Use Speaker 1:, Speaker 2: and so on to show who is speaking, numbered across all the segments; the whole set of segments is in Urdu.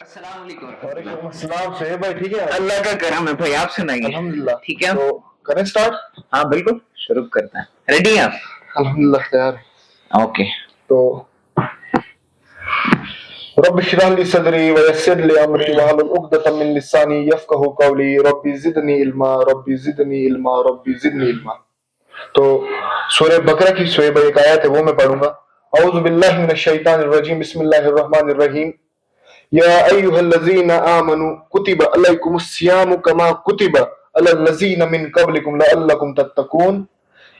Speaker 1: السلام علیکم.
Speaker 2: وعلیکم السلام. شعیب بھائی ٹھیک ہے؟
Speaker 1: اللہ کا کرم ہے بھائی, آپ سنائیے.
Speaker 2: الحمدللہ.
Speaker 1: ٹھیک ہے,
Speaker 2: تو کریں اسٹارٹ؟
Speaker 1: ہاں بالکل شروع کرتے ہیں. ریڈی ہیں آپ؟
Speaker 2: الحمدللہ تیار.
Speaker 1: اوکے.
Speaker 2: تو رب اشرح لي صدري ويسر لي امري واحلل عقدة من لساني يفقهوا قولي رب زدني علما رب زدني علما رب زدني علما. تو سورہ بقرہ کی شعیب بھائی ایک آیت ہے, وہ میں پڑھوں گا. اعوذ باللہ من الشیطان الرجیم, بسم اللہ الرحمن الرحیم. یا ایھا الذین آمنوا کتب علیکم الصیام کما کتب علی الذین من قبلکم لعلکم تتقون.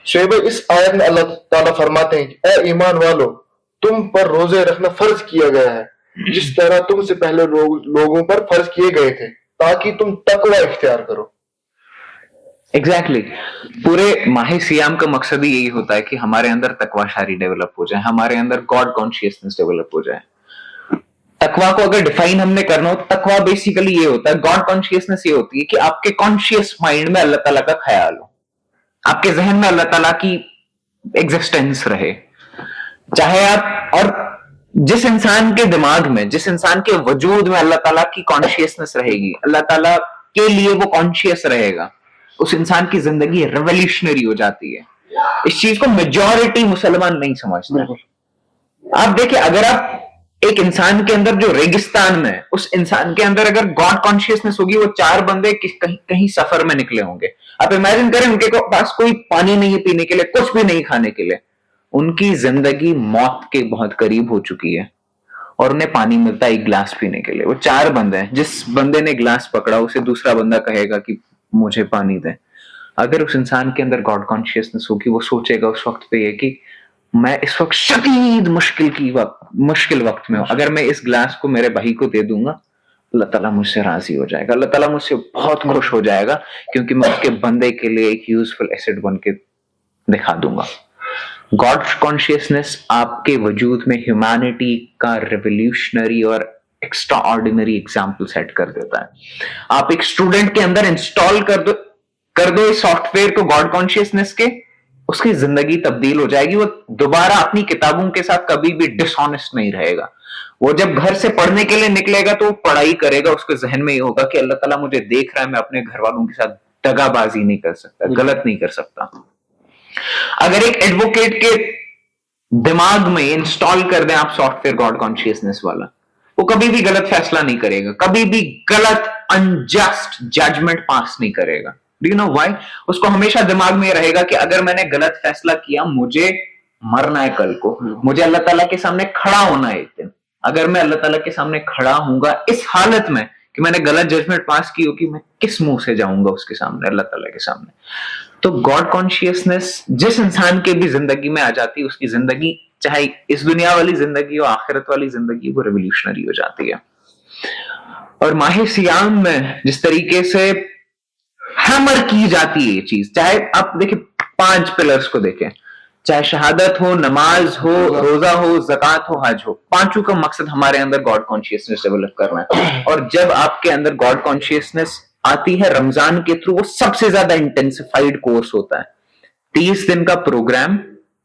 Speaker 2: شعیب اس آیت میں اللہ تعالیٰ فرماتے ہیں کہ اے ایمان والو, تم پر روزے رکھنا فرض کیا گیا ہے جس طرح تم سے پہلے لوگوں پر فرض کیے گئے تھے, تاکہ تم تقوی اختیار کرو.
Speaker 1: ایگزیکٹلی پورے ماہ سیام کا مقصد ہی یہی ہوتا ہے کہ ہمارے اندر تقوی شاری ڈیولپ ہو جائے, ہمارے اندر گاڈ کانشیسنس ڈیولپ ہو جائے. تقوی کو اگر ڈیفائن ہم نے کرنا ہو, تقوی بیسیکلی یہ ہوتا ہے, گاڈ کانشیسنس یہ ہوتی ہے کہ آپ کے کانشیس مائنڈ میں اللہ تعالیٰ کا خیال ہو, آپ کے ذہن میں اللہ تعالیٰ کی ایگزسٹنس رہے. چاہے آپ, اور جس انسان کے دماغ میں, جس انسان کے وجود میں اللہ تعالیٰ کی کانشیسنس رہے گی, اللہ تعالیٰ کے لیے وہ کانشیس رہے گا, اس انسان کی زندگی ریولیوشنری ہو جاتی ہے. اس چیز کو میجورٹی مسلمان نہیں سمجھتے. آپ دیکھیں, اگر آپ ایک انسان کے اندر جو ریگستان میں, اس انسان کے اندر اگر گاڈ کانشیسنس ہوگی, وہ 4 بندے کہیں سفر میں نکلے ہوں گے. آپ امیجن کریں ان کے پاس کوئی پانی نہیں ہے پینے کے لیے, کچھ بھی نہیں کھانے کے لیے, ان کی زندگی موت کے بہت قریب ہو چکی ہے, اور انہیں پانی ملتا ہے 1 گلاس پینے کے لیے. وہ 4 بندے ہیں, جس بندے نے گلاس پکڑا اسے دوسرا بندہ کہے گا کہ مجھے پانی دے. اگر اس انسان کے اندر گاڈ کانشیسنس ہوگی, وہ سوچے گا اس وقت پہ یہ کہ میں اس وقت شدید مشکل وقت میں ہوں, اگر میں اس گلاس کو میرے بھائی کو دے دوں گا, اللہ تعالیٰ مجھ سے راضی ہو جائے گا, اللہ تعالیٰ مجھ سے بہت خوش ہو جائے گا, کیونکہ میں اس کے بندے کے لیے ایک یوزفل ایسٹ بن کے دکھا دوں گا. گاڈ کانشیسنس آپ کے وجود میں ہیومینٹی کا ریولیوشنری اور ایکسٹرا آرڈینری ایگزامپل سیٹ کر دیتا ہے. آپ ایک اسٹوڈنٹ کے اندر انسٹال کر دو اس سافٹ ویئر کو گاڈ کانشیسنس کے, اس کی زندگی تبدیل ہو جائے گی. وہ دوبارہ اپنی کتابوں کے ساتھ کبھی بھی ڈس آنےسٹ نہیں رہے گا. وہ جب گھر سے پڑھنے کے لیے نکلے گا تو وہ پڑھائی کرے گا, اس کے ذہن میں یہ ہوگا کہ اللہ تعالیٰ مجھے دیکھ رہا ہے, میں اپنے گھر والوں کے ساتھ دغا بازی نہیں کر سکتا, غلط نہیں کر سکتا. اگر ایک ایڈوکیٹ کے دماغ میں انسٹال کر دیں آپ سافٹ ویئر گاڈ کانشیسنس والا, وہ کبھی بھی غلط فیصلہ نہیں کرے گا, کبھی بھی غلط انجسٹ ججمنٹ پاس نہیں کرے گا. Do you know why? اس کو ہمیشہ دماغ میں رہے گا کہ اگر میں نے غلط فیصلہ کیا, مجھے مرنا ہے کل کو, مجھے اللہ تعالیٰ کے سامنے کھڑا ہونا ہے ایک دن. اگر میں اللہ تعالیٰ کے سامنے کھڑا ہوں گا اس حالت میں کہ میں نے غلط ججمنٹ پاس کی ہوگی, میں کس منہ سے جاؤں گا اس کے سامنے, اللہ تعالیٰ کے سامنے. تو گاڈ کانشیسنس جس انسان کے بھی زندگی میں آ جاتی ہے, اس کی زندگی چاہے اس دنیا والی زندگی ہو, آخرت والی زندگی, وہ ریولیوشنری ہو جاتی ہے. اور ماہ سیام میں جس طریقے سے ہیمر کی جاتی ہے یہ چیز, چاہے آپ دیکھیں 5 پلرز کو دیکھیں, چاہے شہادت ہو, نماز ہو, روزہ ہو, زکوٰۃ ہو, حج ہو, 5 کا مقصد ہمارے اندر گاڈ کانشیسنس ڈیولپ کرنا ہے. اور جب آپ کے اندر گاڈ کانشیسنس آتی ہے رمضان کے تھرو, وہ سب سے زیادہ انٹینسیفائڈ کورس ہوتا ہے. 30 دن کا پروگرام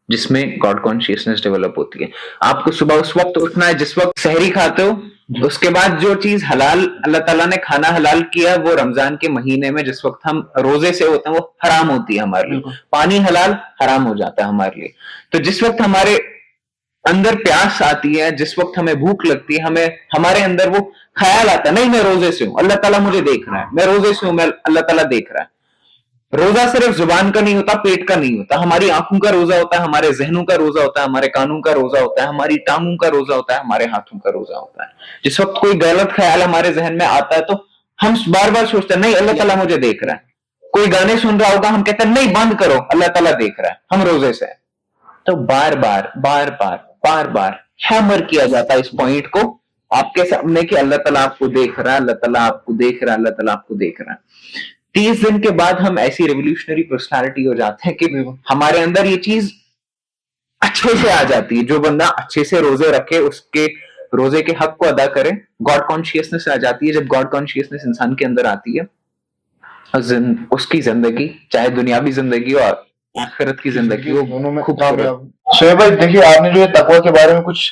Speaker 1: جس میں گاڈ کانشیسنس ڈیولپ ہوتی ہے. آپ کو صبح اس وقت اٹھنا ہے جس وقت سحری کھاتے ہو, اس کے بعد جو چیز حلال اللہ تعالیٰ نے کھانا حلال کیا وہ رمضان کے مہینے میں جس وقت ہم روزے سے ہوتے ہیں وہ حرام ہوتی ہے ہمارے لیے. پانی حلال حرام ہو جاتا ہے ہمارے لیے. تو جس وقت ہمارے اندر پیاس آتی ہے, جس وقت ہمیں بھوک لگتی ہے, ہمارے اندر وہ خیال آتا ہے نہیں میں روزے سے ہوں, اللہ تعالیٰ مجھے دیکھ رہا ہے, میں روزے سے ہوں, میں اللہ تعالیٰ دیکھ رہا ہے. روزہ صرف زبان کا نہیں ہوتا, پیٹ کا نہیں ہوتا, ہماری آنکھوں کا روزہ ہوتا ہے, ہمارے ذہنوں کا روزہ ہوتا ہے, ہمارے کانوں کا روزہ ہوتا ہے, ہماری ٹانگوں کا روزہ ہوتا ہے, ہمارے ہاتھوں کا روزہ ہوتا ہے. جس وقت کوئی غلط خیال ہمارے ذہن میں آتا ہے تو ہم بار بار سوچتے ہیں نہیں اللہ تعالیٰ مجھے دیکھ رہا ہے. کوئی گانے سن رہا ہوگا, ہم کہتے ہیں نہیں بند کرو, اللہ تعالیٰ دیکھ رہا ہے, ہم روزے سے. تو بار بار ہیمر کیا جاتا ہے اس پوائنٹ کو آپ کے سامنے کہ اللہ تعالیٰ آپ کو دیکھ رہا ہے, اللہ تعالیٰ آپ کو دیکھ رہا ہے, اللہ تعالیٰ آپ کو دیکھ رہا ہے. 30 دن کے بعد ہم ایسی ریولیوشنری پرسنالٹی ہو جاتے ہیں کہ ہمارے اندر یہ چیز اچھے سے آ جاتی ہے. جو بندہ اچھے سے روزے رکھے, اس کے روزے کے حق کو ادا کرے, گاڈ کانشیسنس آ جاتی ہے. جب گاڈ کانشیسنس انسان کے اندر آتی ہے, اس کی زندگی چاہے دنیاوی زندگی ہو آخرت کی زندگی ہو,
Speaker 2: دونوں میں
Speaker 1: خوب.
Speaker 2: شعیب بھائی دیکھیے, آپ نے جو ہے تقوی کے بارے میں کچھ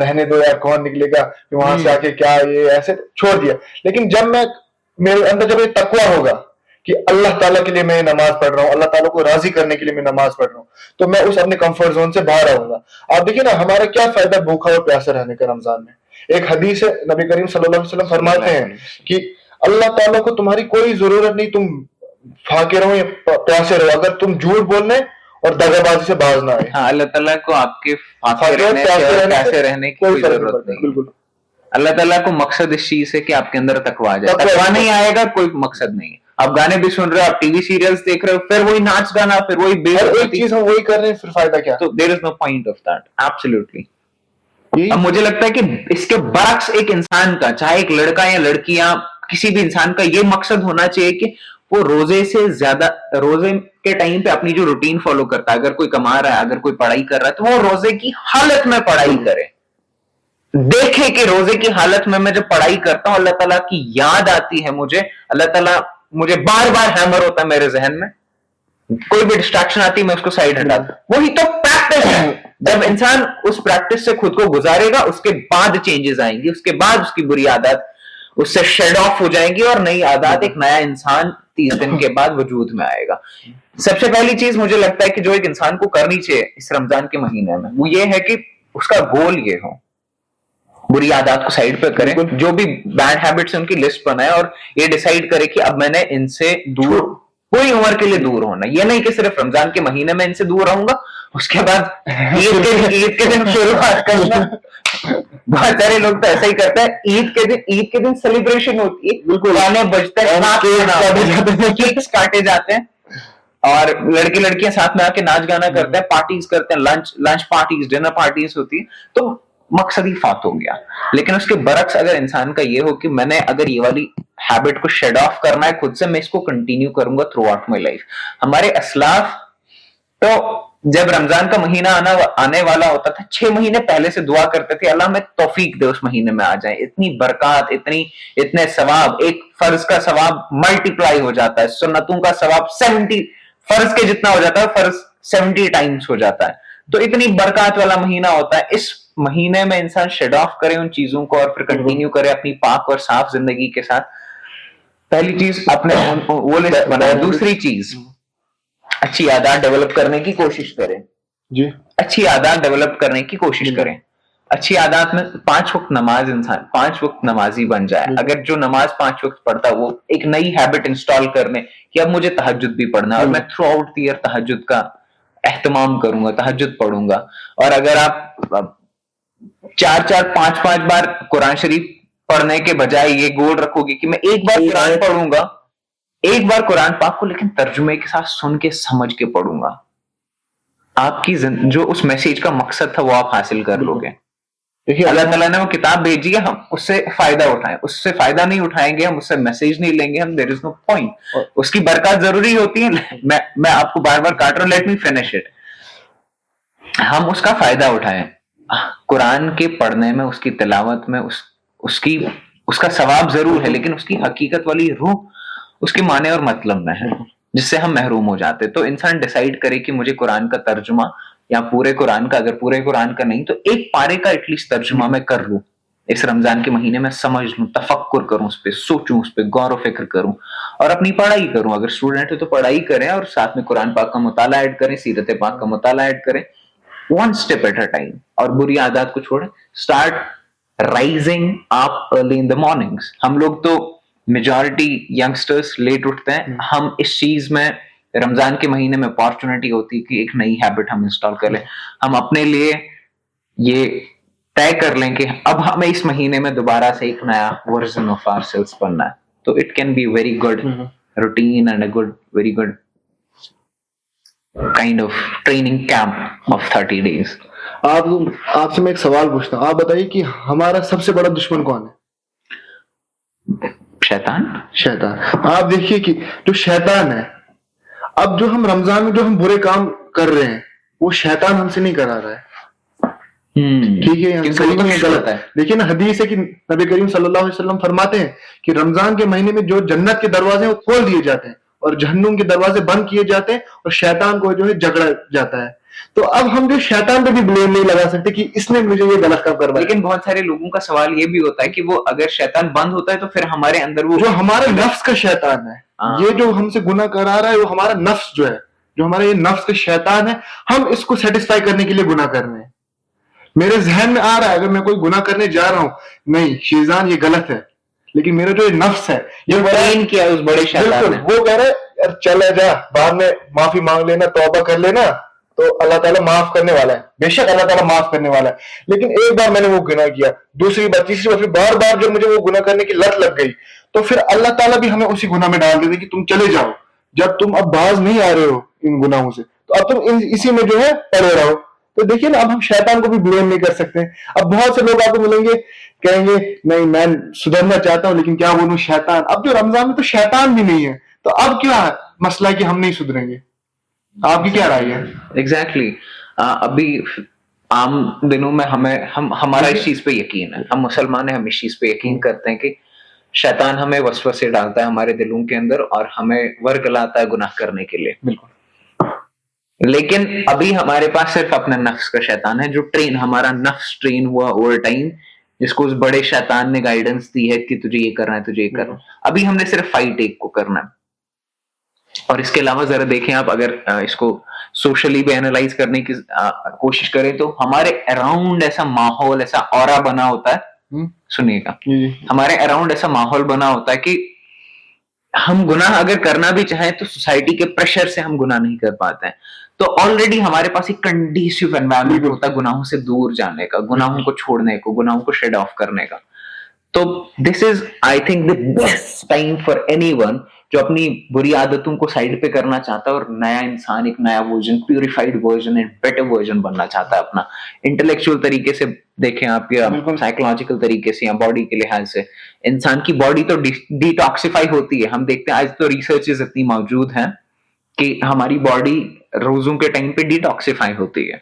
Speaker 2: رہنے دو یار کون نکلے گا وہاں سے آ کے کیا یہ ایسے چھوڑ دیا. لیکن جب میں میرے اندر جب یہ تقویٰ ہوگا کہ اللہ تعالیٰ کے لیے میں نماز پڑھ رہا ہوں, اللہ تعالیٰ کو راضی کرنے کے لیے میں نماز پڑھ رہا ہوں, تو میں اس اپنے کمفرٹ زون سے باہر آؤں گا. آپ دیکھیں نا ہمارا کیا فائدہ بھوکا اور پیاسے رہنے کا رمضان میں. ایک حدیث ہے نبی کریم صلی اللہ علیہ وسلم فرماتے ہیں کہ اللہ تعالیٰ کو تمہاری کوئی ضرورت نہیں تم پھاکے رہو یا پیاسے رہو اگر تم جھوٹ بولنے اور دغا بازی سے باز نہ آئے.
Speaker 1: اللہ تعالیٰ کو آپ کے پیاسے رہنے کی کوئی ضرورت نہیں.
Speaker 2: بالکل
Speaker 1: اللہ تعالیٰ کو مقصد اس چیز ہے کہ آپ کے اندر تقویٰ آ جائے. تقویٰ نہیں آئے گا کوئی مقصد نہیں ہے. آپ گانے بھی سن رہے ہو, آپ ٹی وی سیریلز دیکھ رہے ہو, پھر وہی ناچ گانا, پھر وہی
Speaker 2: ایک چیز ہم وہی کر رہے ہیں, پھر فائدہ کیا؟
Speaker 1: تو دیر از نو پوائنٹ آف دیٹ. ایبسلیوٹلی. اب مجھے لگتا ہے کہ اس کے برعکس ایک انسان کا, چاہے ایک لڑکا یا لڑکی یا کسی بھی انسان کا, یہ مقصد ہونا چاہیے کہ وہ روزے سے زیادہ, روزے کے ٹائم پہ اپنی جو روٹین فالو کرتا ہے, اگر کوئی کما رہا ہے, اگر کوئی پڑھائی کر رہا ہے, تو وہ روزے کی حالت میں پڑھائی کرے. دیکھے کہ روزے کی حالت میں جب پڑھائی کرتا ہوں اللہ تعالیٰ کی یاد آتی ہے مجھے, اللہ تعالیٰ مجھے بار بار ہیمر ہوتا ہے میرے ذہن میں, کوئی بھی ڈسٹریکشن آتی ہے میں اس کو سائڈ ہٹاتا ہوں. وہی تو پریکٹس ہے. جب انسان اس پریکٹس سے خود کو گزارے گا اس کے بعد چینجز آئیں گی, اس کے بعد اس کی بری عادت اس سے شیڈ آف ہو جائیں گی اور نئی عادات, ایک نیا انسان 30 دن کے بعد وجود میں آئے گا. سب سے پہلی چیز مجھے لگتا ہے کہ جو ایک انسان کو کرنی چاہیے اس رمضان کے مہینے میں, وہ یہ ہے کہ اس کا گول یہ ہو, بری عادات کو سائڈ پہ کریں, جو بھی بیڈ ہیبٹس ہیں ان کی لسٹ بنائے اور یہ ڈیسائیڈ کرے کہ اب میں نے ان سے دور, پوری عمر کے لیے دور ہونا. یہ نہیں کہ صرف رمضان کے مہینے میں ان سے دور رہوں گا, اس کے بعد عید کے دن شروعات کرنا. بہت سارے لوگ تو ایسا ہی کرتے ہیں, عید کے دن سیلیبریشن ہوتی ہے, بالکل گانے بجتے ہیں, کیکس کاٹے جاتے ہیں, اور لڑکے لڑکیاں ساتھ میں آ کے ناچ گانا کرتے ہیں, پارٹیز کرتے ہیں, لنچ پارٹیز, ڈنر پارٹیز ہوتی ہیں, تو مقصد ہی فات ہو گیا. لیکن اس کے برعکس اگر انسان کا یہ ہو کہ میں نے اگر یہ والی ہیبٹ کو شیڈ آف کرنا ہے خود سے, میں اس کو کنٹینیو کروں گا تھرو آؤٹ مائی لائف. ہمارے اسلاف تو جب رمضان کا مہینہ آنے والا ہوتا تھا 6 مہینے پہلے سے دعا کرتے تھے اللہ میں توفیق دے اس مہینے میں آ جائیں, اتنی برکات, اتنے ثواب, ایک فرض کا ثواب ملٹی پلائی ہو جاتا ہے, سنتوں کا ثواب 70 فرض کے جتنا ہو جاتا ہے, فرض 70 ٹائمز ہو جاتا ہے. تو اتنی برکات والا مہینہ ہوتا ہے. اس مہینے میں انسان شیڈ آف کرے ان چیزوں کو اور پھر کنٹینیو کرے اپنی پاک اور صاف زندگی کے ساتھ. پہلی چیز اپنے وہ لسٹ بنائے. دوسری چیز اچھی عادات ڈیولپ کرنے کی کوشش کریں.
Speaker 2: جی,
Speaker 1: اچھی عادات ڈیولپ کرنے کی کوشش کریں. اچھی عادات میں 5 وقت نماز, انسان 5 وقت نمازی بن جائے. اگر جو نماز 5 وقت پڑھتا ہے وہ ایک نئی ہیبٹ انسٹال کرنے کہ اب مجھے تہجد بھی پڑھنا ہے اور میں تھرو آؤٹ دی ایئر تہجد کا اہتمام کروں گا, تہجد پڑھوں گا. اور اگر آپ 4 5 بار قرآن شریف پڑھنے کے بجائے یہ گول رکھو گے کہ میں ایک بار قرآن پڑھوں گا, ایک بار قرآن پاک کو لیکن ترجمے کے ساتھ سن کے سمجھ کے پڑھوں گا, آپ کی جو اس میسیج کا مقصد تھا وہ آپ حاصل کر لو گے. اللہ تعالیٰ نے وہ کتاب بھیجی ہے, ہم اس سے فائدہ اٹھائیں. اس سے فائدہ نہیں اٹھائیں گے, ہم اس سے میسیج نہیں لیں گے, ہم there is no point. اس کی برکات ضروری ہوتی ہے. میں آپ کو بار بار کاٹ رہا ہوں, لیٹ می فنش اٹ. ہم اس کا فائدہ اٹھائیں. قرآن کے پڑھنے میں, اس کی تلاوت میں اس کا ثواب ضرور ہے, لیکن اس کی حقیقت والی روح اس کے معنی اور مطلب میں ہے جس سے ہم محروم ہو جاتے. تو انسان ڈیسائیڈ کرے کہ مجھے قرآن کا ترجمہ یا پورے قرآن کا, اگر پورے قرآن کا نہیں تو ایک پارے کا ایٹ لیسٹ ترجمہ میں کر لوں اس رمضان کے مہینے میں, سمجھ لوں, تفکر کروں, اس پہ سوچوں, اس پہ غور و فکر کروں اور اپنی پڑھائی کروں. اگر اسٹوڈنٹ ہے تو پڑھائی کریں اور ساتھ میں قرآن پاک کا مطالعہ ایڈ کریں, سیرت پاک کا مطالعہ ایڈ کریں, one step at a time. اور بری عادات کو چھوڑیں. Start rising up early in the mornings. ہم لوگ تو میجورٹی ینگسٹرز لیٹ اٹھتے ہیں. ہم اس چیز میں رمضان کے مہینے میں اپارچونٹی ہوتی کہ ایک نئی ہیبٹ ہم انسٹال کر لیں. ہم اپنے لیے یہ طے کر لیں کہ اب ہمیں اس مہینے میں دوبارہ سے ایک نیا ورژن آف آور سیلف بننا ہے. تو it can be very good routine and a good, very good kind of training camp of 30 days.
Speaker 2: آپ سے میں ایک سوال پوچھتا ہوں, آپ بتائیے کہ ہمارا سب سے بڑا دشمن کون ہے؟ شیطان. آپ دیکھیے کہ جو شیطان ہے, اب جو ہم رمضان میں جو ہم برے کام کر رہے ہیں وہ شیطان ہم سے نہیں کرا رہا ہے. ٹھیک ہے, لیکن حدیث ہے کہ نبی کریم صلی اللہ علیہ وسلم فرماتے ہیں کہ رمضان کے مہینے میں جو جنت کے دروازے ہیں وہ کھول دیے جاتے ہیں اور جہنم کے دروازے بند کیے جاتے ہیں اور شیطان کو جو ہے جھگڑا جاتا ہے. تو اب ہم جو شیطان پہ بھی بلیم نہیں لگا سکتے کہ اس نے مجھے یہ غلط کام کروایا.
Speaker 1: لیکن بہت سارے لوگوں کا سوال یہ بھی ہوتا ہے کہ وہ اگر شیطان بند ہوتا ہے تو پھر ہمارے اندر وہ
Speaker 2: جو ہمارے نفس کا شیطان ہے, یہ جو ہم سے گناہ کرا رہا ہے وہ ہمارا نفس جو ہے, جو ہمارا یہ نفس کا شیطان ہے, ہم اس کو سیٹسفائی کرنے کے لیے گناہ کر رہے ہیں. میرے ذہن میں آ رہا ہے اگر میں کوئی گناہ کرنے جا رہا ہوں, نہیں شیزان یہ غلط ہے, لیکن میرا جو یہ نفس ہے یہ
Speaker 1: ٹرین کیا اس بڑے شیطان نے,
Speaker 2: وہ کہہ رہا ہے یار چلے جا بعد میں معافی مانگ لینا, توبہ کر لینا, تو اللہ تعالیٰ معاف کرنے والا ہے. بے شک اللہ تعالیٰ معاف کرنے والا ہے, لیکن ایک بار میں نے وہ گناہ کیا, دوسری بار, تیسری بار, پھر بار بار جب مجھے وہ گناہ کرنے کی لت لگ گئی تو پھر اللہ تعالیٰ بھی ہمیں اسی گناہ میں ڈال دیتے کہ تم چلے جاؤ, جب تم اب باز نہیں آ رہے ہو ان گناہوں سے تو اب تم اسی میں جو ہے پڑے رہو. تو دیکھیے نا, اب ہم شیطان کو بھی بلیم نہیں کر سکتے. اب بہت سے لوگ آپ کو ملیں گے کہیں گے نہیں میں سدھرنا چاہتا ہوں لیکن کیا بولوں شیطان. اب جو رمضان میں تو شیطان بھی نہیں ہے, تو اب کیا مسئلہ ہے کہ ہم نہیں سدھریں گے؟ آپ کی کیا رائے ہے؟
Speaker 1: ایگزیکٹلی. ابھی عام دنوں میں ہمارا اس چیز پہ یقین ہے, ہم مسلمان ہیں, ہم اس چیز پہ یقین کرتے ہیں کہ شیطان ہمیں وسوسے ڈالتا ہے ہمارے دلوں کے اندر اور ہمیں ورگلاتا ہے گناہ کرنے کے لیے.
Speaker 2: بالکل.
Speaker 1: لیکن ابھی ہمارے پاس صرف اپنا نفس کا شیطان ہے, جو ٹرین, ہمارا نفس ٹرین ہوا اوور ٹائم, جس کو اس بڑے شیطان نے گائیڈنس دی ہے کہ تجھے یہ کرنا ہے, تجھے یہ کرنا ہے. ابھی ہم نے صرف فائٹ ایک کو کرنا ہے. اور اس کے علاوہ ذرا دیکھیں آپ, اگر اس کو سوشلی بھی اینالائز کرنے کی کوشش کریں تو ہمارے اراؤنڈ ایسا ماحول, ایسا اورا بنا ہوتا ہے, سنیے گا, ہمارے اراؤنڈ ایسا ماحول بنا ہوتا ہے کہ ہم گناہ اگر کرنا بھی چاہیں تو سوسائٹی کے پریشر سے ہم گناہ نہیں کر پاتے ہیں. تو آلریڈی ہمارے پاس ایک کنڈیسیو انوائرمنٹ ہوتا ہے گناہوں سے دور جانے کا, گناہوں کو چھوڑنے کو, گناہوں کو شیڈ آف کرنے کا. تو this is I think the best time for anyone جو اپنی بری عادتوں کو سائڈ پہ کرنا چاہتا ہے اور نیا انسان, ایک نیا version, purified version and better version بننا چاہتا ہے اپنا. انٹلیکچوئل طریقے سے دیکھیں آپ, یا سائیکولوجیکل طریقے سے, یا باڈی کے لحاظ سے, انسان کی باڈی تو ڈیٹاکسیفائی ہوتی ہے. ہم دیکھتے ہیں آج تو ریسرچز اتنی موجود ہیں کہ ہماری باڈی روزوں کے ٹائم پہ ڈیٹاکسیفائی ہوتی ہے.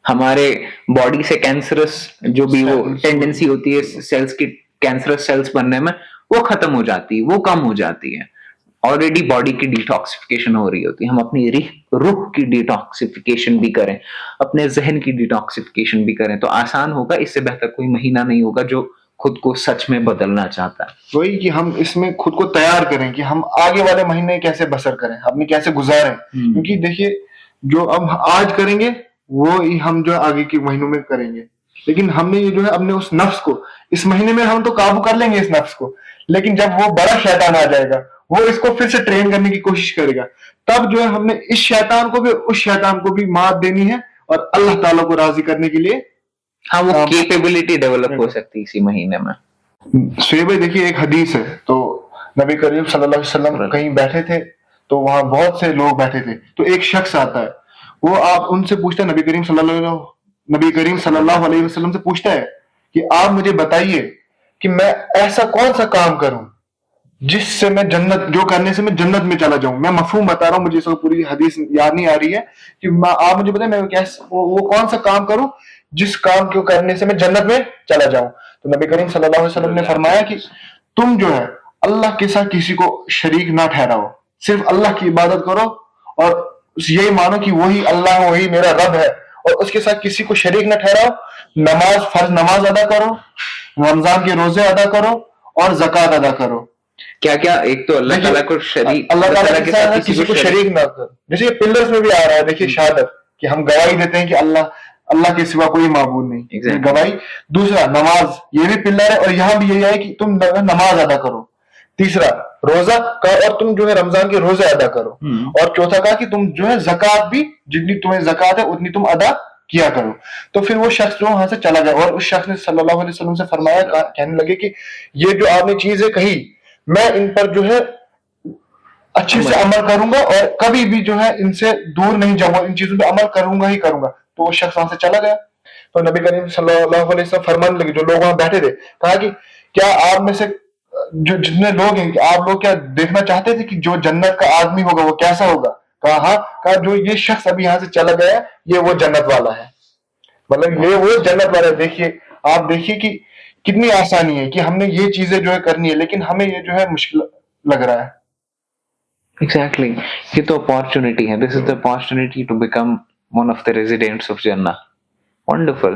Speaker 1: ہمارے باڈی سے کینسرس جو بھی وہ ٹینڈنسی ہوتی ہے سیلز کی, کینسرس سیلز بننے میں, وہ ختم ہو جاتی ہے, وہ کم ہو جاتی ہے. آلریڈی باڈی کی ڈیٹاکسیفیکیشن ہو رہی ہوتی ہے. ہم اپنی روح کی ڈیٹاکسیفیکیشن بھی کریں, اپنے ذہن کی ڈیٹاکسیفیکیشن بھی کریں تو آسان ہوگا. اس سے بہتر کوئی مہینہ نہیں ہوگا جو خود کو سچ میں بدلنا چاہتا ہے.
Speaker 2: وہی کہ ہم اس میں خود کو تیار کریں کہ ہم آگے والے مہینے کیسے بسر کریں, اپنے کیسے گزاریں. کیونکہ دیکھیے جو اب آج کریں گے وہ ہم جو آگے کے مہینوں میں کریں گے. لیکن ہم نے یہ جو ہے اپنے اس نفس کو اس مہینے میں ہم تو قابو کر لیں گے اس نفس کو, لیکن جب وہ بڑا شیطان آ جائے گا, وہ اس کو پھر سے ٹرین کرنے کی کوشش کرے گا, تب جو ہے ہم نے اس شیطان کو بھی اس شیطان کو بھی مات دینی ہے اور اللہ تعالیٰ کو راضی کرنے کے لیے
Speaker 1: ہاں وہ کیپیبلٹی ڈیولپ ہو سکتی اسی مہینے میں.
Speaker 2: سہیب بھائی دیکھیے ایک حدیث ہے, تو نبی کریم صلی اللہ علیہ وسلم کہیں بیٹھے تھے تو وہاں بہت سے لوگ بیٹھے تھے, تو ایک شخص آتا ہے, وہ آپ ان سے پوچھتا ہے, نبی کریم صلی اللہ علیہ وسلم سے پوچھتا ہے کہ آپ مجھے بتائیے کہ میں ایسا کون سا کام کروں جس سے میں جنت, جو کرنے سے میں جنت میں چلا جاؤں. میں مفہوم بتا رہا ہوں, مجھے اس کو پوری حدیث یاد نہیں آ رہی ہے کہ آپ مجھے بتائیں میں وہ کون سا کام کروں جس کام کو کرنے سے میں جنت میں چلا جاؤں. تو نبی کریم صلی اللہ علیہ وسلم نے فرمایا کہ تم جو ہے اللہ کے ساتھ کسی کو شریک نہ ٹھہراؤ, صرف اللہ کی عبادت کرو اور یہی مانو کہ وہی اللہ ہے, وہی میرا رب ہے, اور اس کے ساتھ کسی کو شریک نہ ٹھہراؤ. فرض نماز ادا کرو, رمضان کے روزے ادا کرو اور زکوٰۃ ادا کرو.
Speaker 1: کیا کیا, ایک تو اللہ تعالیٰ کو شریک,
Speaker 2: اللہ تعالیٰ کے ساتھ کسی کو شریک نہ کرو. جیسے پلرز میں بھی آ رہا ہے, دیکھیے شہادت, کہ ہم گواہی دیتے ہیں کہ اللہ کے سوا کوئی معبود نہیں, گواہی. دوسرا نماز, یہ بھی پلر ہے, اور یہاں بھی یہی ہے کہ تم نماز ادا کرو. تیسرا روزہ کا, اور تم جو ہے رمضان کے روزے ادا کرو. اور چوتھا کہا کہ تم جو ہے زکوٰۃ بھی, جتنی تمہیں زکوٰۃ ہے اتنی تم ادا کیا کرو. تو پھر وہ شخص جو وہاں سے چلا گیا, اور اس شخص نے صلی اللہ علیہ وسلم سے فرمایا, کہنے لگے کہ یہ جو آپ نے چیزیں کہی میں ان پر جو ہے اچھے سے عمل کروں گا, اور کبھی بھی جو ہے ان سے دور نہیں جاؤں گا, ان چیزوں پہ عمل کروں گا ہی کروں گا. تو وہ شخص وہاں سے چلا گیا. تو نبی کریم صلی اللہ علیہ وسلم فرمانے لگے, جو لوگ وہاں بیٹھے تھے, کہا کہ کیا آپ میں سے جو جتنے لوگ ہیں, آپ لوگ کیا دیکھنا چاہتے تھے کہ جو جنت کا آدمی ہوگا وہ کیسا ہوگا؟ کہا ہاں. کہا جو یہ شخص ابھی یہاں سے چلا گیا یہ وہ جنت والا ہے, مطلب یہ وہ جنت والا ہے. دیکھیے آپ دیکھیے کہ کتنی آسانی ہے کہ ہم نے یہ چیزیں جو ہے کرنی ہے, لیکن ہمیں یہ جو ہے مشکل لگ رہا ہے.
Speaker 1: ایگزیکٹلی, یہ تو اپارچونٹی ہے. This is the opportunity to become one of the residents of Jannah. Wonderful.